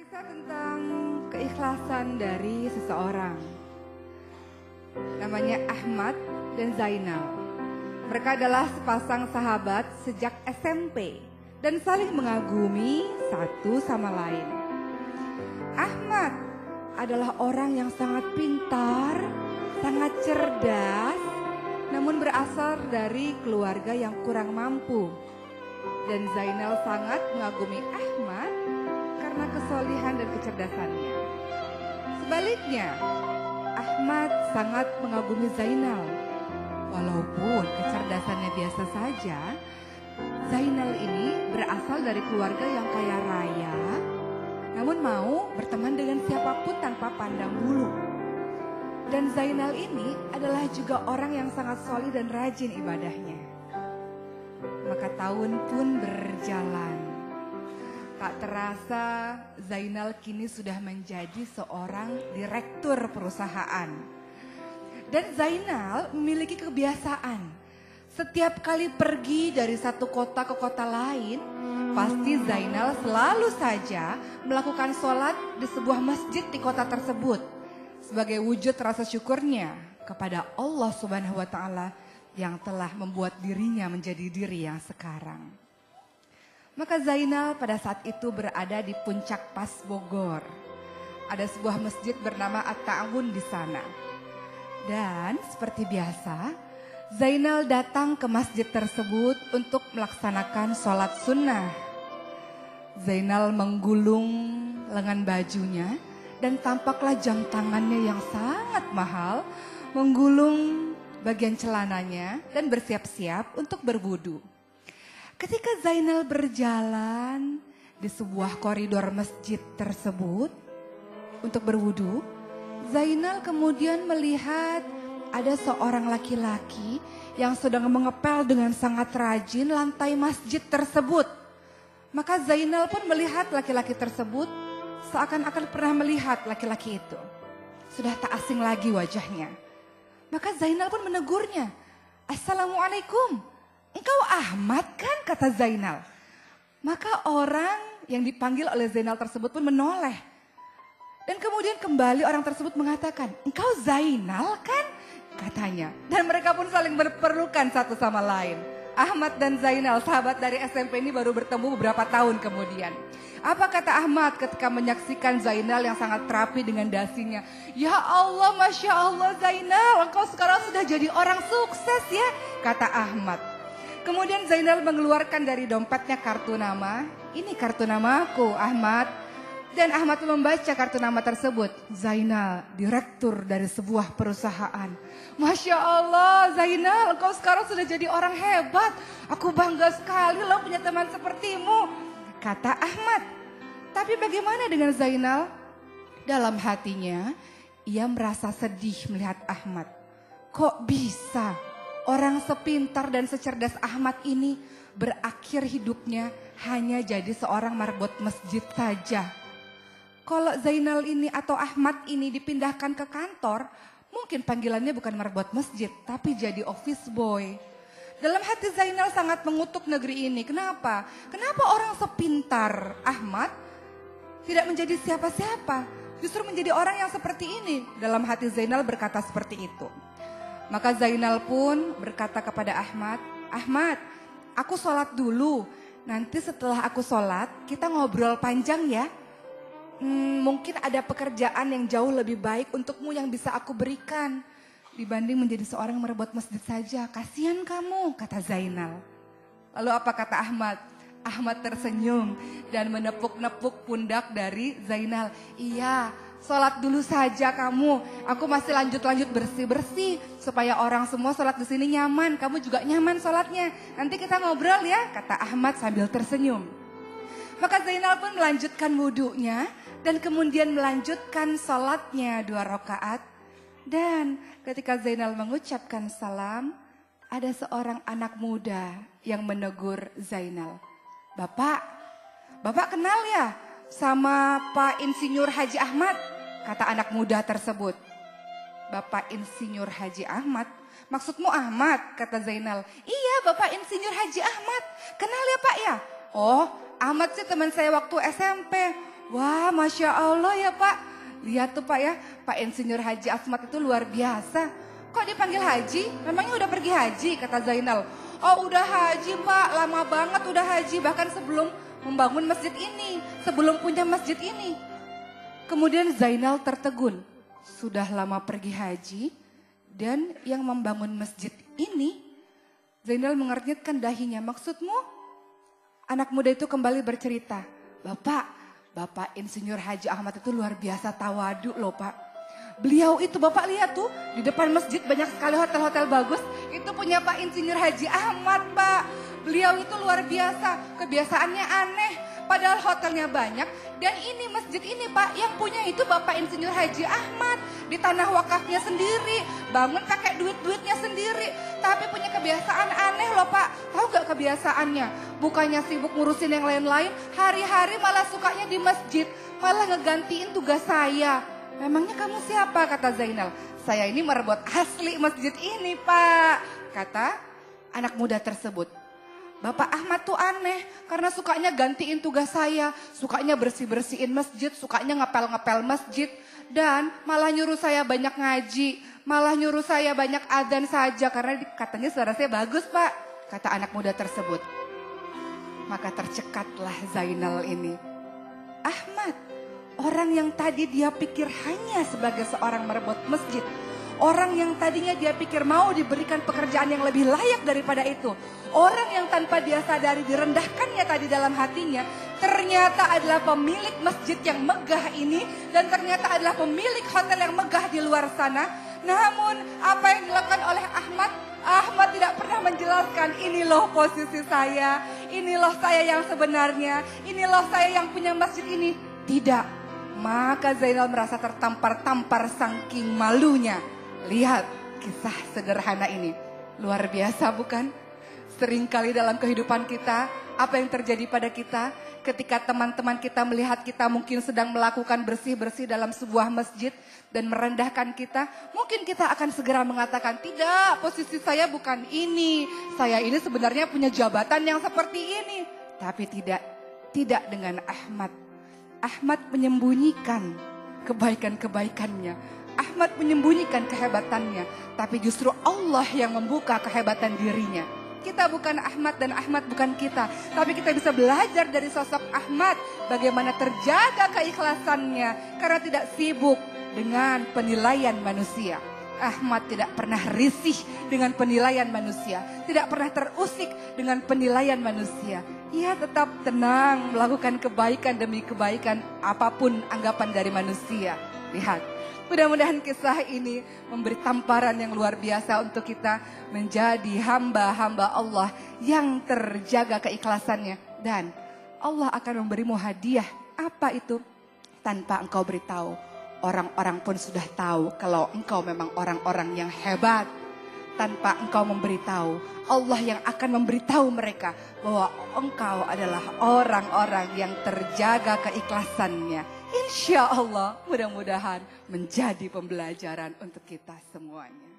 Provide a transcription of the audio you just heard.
Kisah tentang keikhlasan dari seseorang. Namanya Ahmad dan Zainal. Mereka adalah sepasang sahabat sejak SMP dan saling mengagumi satu sama lain. Ahmad adalah orang yang sangat pintar, sangat cerdas, namun berasal dari keluarga yang kurang mampu. Dan Zainal sangat mengagumi Ahmad karena kesolihan dan kecerdasannya. Sebaliknya, Ahmad sangat mengagumi Zainal. Walaupun kecerdasannya biasa saja, Zainal ini berasal dari keluarga yang kaya raya, namun mau berteman dengan siapapun tanpa pandang bulu. Dan Zainal ini adalah juga orang yang sangat solid dan rajin ibadahnya. Maka tahun pun berjalan. Tak terasa Zainal kini sudah menjadi seorang direktur perusahaan. Dan Zainal memiliki kebiasaan. Setiap kali pergi dari satu kota ke kota lain, pasti Zainal selalu saja melakukan sholat di sebuah masjid di kota tersebut. Sebagai wujud rasa syukurnya kepada Allah Subhanahu wa Ta'ala yang telah membuat dirinya menjadi diri yang sekarang. Maka Zainal pada saat itu berada di puncak Pas Bogor. Ada sebuah masjid bernama At-Ta'awun di sana. Dan seperti biasa, Zainal datang ke masjid tersebut untuk melaksanakan sholat sunnah. Zainal menggulung lengan bajunya dan tampaklah jam tangannya yang sangat mahal menggulung bagian celananya dan bersiap-siap untuk berwudu. Ketika Zainal berjalan di sebuah koridor masjid tersebut untuk berwudu, Zainal kemudian melihat ada seorang laki-laki yang sedang mengepel dengan sangat rajin lantai masjid tersebut. Maka Zainal pun melihat laki-laki tersebut seakan-akan pernah melihat laki-laki itu. Sudah tak asing lagi wajahnya. Maka Zainal pun menegurnya. Assalamualaikum, engkau Ahmad kan, kata Zainal. Maka orang yang dipanggil oleh Zainal tersebut pun menoleh. Dan kemudian kembali orang tersebut mengatakan, engkau Zainal kan, katanya. Dan mereka pun saling berpelukan satu sama lain. Ahmad dan Zainal, sahabat dari SMP ini baru bertemu beberapa tahun kemudian. Apa kata Ahmad ketika menyaksikan Zainal yang sangat rapi dengan dasinya? Ya Allah, Masya Allah Zainal, engkau sekarang sudah jadi orang sukses ya, kata Ahmad. Kemudian Zainal mengeluarkan dari dompetnya kartu nama. Ini kartu namaku Ahmad. Dan Ahmad membaca kartu nama tersebut. Zainal, direktur dari sebuah perusahaan. Masya Allah Zainal, engkau sekarang sudah jadi orang hebat. Aku bangga sekali loh punya teman sepertimu, kata Ahmad. Tapi bagaimana dengan Zainal? Dalam hatinya, ia merasa sedih melihat Ahmad. Kok bisa orang sepintar dan secerdas Ahmad ini berakhir hidupnya hanya jadi seorang marbot masjid saja? Kalau Zainal ini atau Ahmad ini dipindahkan ke kantor, mungkin panggilannya bukan marbot masjid, tapi jadi office boy. Dalam hati Zainal sangat mengutuk negeri ini. Kenapa? Kenapa orang sepintar Ahmad tidak menjadi siapa-siapa? Justru menjadi orang yang seperti ini. Dalam hati Zainal berkata seperti itu. Maka Zainal pun berkata kepada Ahmad, Ahmad, aku sholat dulu. Nanti setelah aku sholat, kita ngobrol panjang ya. Mungkin ada pekerjaan yang jauh lebih baik untukmu yang bisa aku berikan. Dibanding menjadi seorang merebut masjid saja. Kasihan kamu, kata Zainal. Lalu apa kata Ahmad? Ahmad tersenyum dan menepuk-nepuk pundak dari Zainal. Iya, sholat dulu saja kamu. Aku masih lanjut bersih-bersih. Supaya orang semua sholat di sini nyaman. Kamu juga nyaman sholatnya. Nanti kita ngobrol ya, kata Ahmad sambil tersenyum. Maka Zainal pun melanjutkan wudunya. Dan kemudian melanjutkan sholatnya 2 rakaat. Dan ketika Zainal mengucapkan salam, ada seorang anak muda yang menegur Zainal. Bapak kenal ya sama Pak Insinyur Haji Ahmad? Kata anak muda tersebut. Bapak Insinyur Haji Ahmad? Maksudmu Ahmad? Kata Zainal. Iya, Bapak Insinyur Haji Ahmad. Kenal ya Pak ya? Oh, Ahmad sih teman saya waktu SMP. Wah, Masya Allah ya Pak. Lihat tuh Pak ya, Pak Insinyur Haji Asmat itu luar biasa. Kok dipanggil Haji? Memangnya udah pergi haji, kata Zainal. Oh udah haji Pak, lama banget udah haji. Bahkan sebelum membangun masjid ini, sebelum punya masjid ini. Kemudian Zainal tertegun. Sudah lama pergi haji dan yang membangun masjid ini. Zainal mengernyitkan dahinya. Maksudmu? Anak muda itu kembali bercerita. Bapak Insinyur Haji Ahmad itu luar biasa tawadu loh Pak. Beliau itu Bapak lihat tuh di depan masjid banyak sekali hotel-hotel bagus. Itu punya Pak Insinyur Haji Ahmad Pak. Beliau itu luar biasa, kebiasaannya aneh. Padahal hotelnya banyak dan ini masjid ini Pak yang punya itu Bapak Insinyur Haji Ahmad. Di tanah wakafnya sendiri, bangun pakai duit-duitnya sendiri. Tapi punya kebiasaan aneh loh Pak. Tahu gak kebiasaannya? Bukannya sibuk ngurusin yang lain-lain, hari-hari malah sukanya di masjid. Malah ngegantiin tugas saya. Memangnya kamu siapa? Kata Zainal. Saya ini merebut asli masjid ini Pak. Kata anak muda tersebut. Bapak Ahmad tuh aneh karena sukanya gantiin tugas saya. Sukanya bersih-bersihin masjid, sukanya ngepel-ngepel masjid. Dan malah nyuruh saya banyak ngaji. Malah nyuruh saya banyak adzan saja karena katanya suara saya bagus Pak. Kata anak muda tersebut. Maka tercekatlah Zainal ini. Ahmad, orang yang tadi dia pikir hanya sebagai seorang merebut masjid. Orang yang tadinya dia pikir mau diberikan pekerjaan yang lebih layak daripada itu. Orang yang tanpa dia sadari direndahkannya tadi dalam hatinya. Ternyata adalah pemilik masjid yang megah ini. Dan ternyata adalah pemilik hotel yang megah di luar sana. Namun apa yang dilakukan oleh Ahmad? Ahmad tidak pernah menjelaskan ini loh posisi saya. Ini loh saya yang sebenarnya. Ini loh saya yang punya masjid ini. Tidak. Maka Zainal merasa tertampar-tampar saking malunya. Lihat kisah sederhana ini. Luar biasa bukan? Seringkali dalam kehidupan kita, apa yang terjadi pada kita ketika teman-teman kita melihat kita mungkin sedang melakukan bersih-bersih dalam sebuah masjid dan merendahkan kita, mungkin kita akan segera mengatakan, tidak, posisi saya bukan ini. Saya ini sebenarnya punya jabatan yang seperti ini. Tapi tidak dengan Ahmad. Ahmad menyembunyikan kebaikan-kebaikannya. Ahmad menyembunyikan kehebatannya. Tapi justru Allah yang membuka kehebatan dirinya. Kita bukan Ahmad dan Ahmad bukan kita. Tapi kita bisa belajar dari sosok Ahmad. Bagaimana terjaga keikhlasannya. Karena tidak sibuk dengan penilaian manusia. Ahmad tidak pernah risih dengan penilaian manusia. Tidak pernah terusik dengan penilaian manusia. Ia tetap tenang melakukan kebaikan demi kebaikan apapun anggapan dari manusia. Lihat. Mudah-mudahan kisah ini memberi tamparan yang luar biasa untuk kita menjadi hamba-hamba Allah yang terjaga keikhlasannya. Dan Allah akan memberimu hadiah. Apa itu? Tanpa engkau beritahu. Orang-orang pun sudah tahu kalau engkau memang orang-orang yang hebat. Tanpa engkau memberitahu, Allah yang akan memberitahu mereka bahwa engkau adalah orang-orang yang terjaga keikhlasannya. Insya Allah mudah-mudahan menjadi pembelajaran untuk kita semuanya.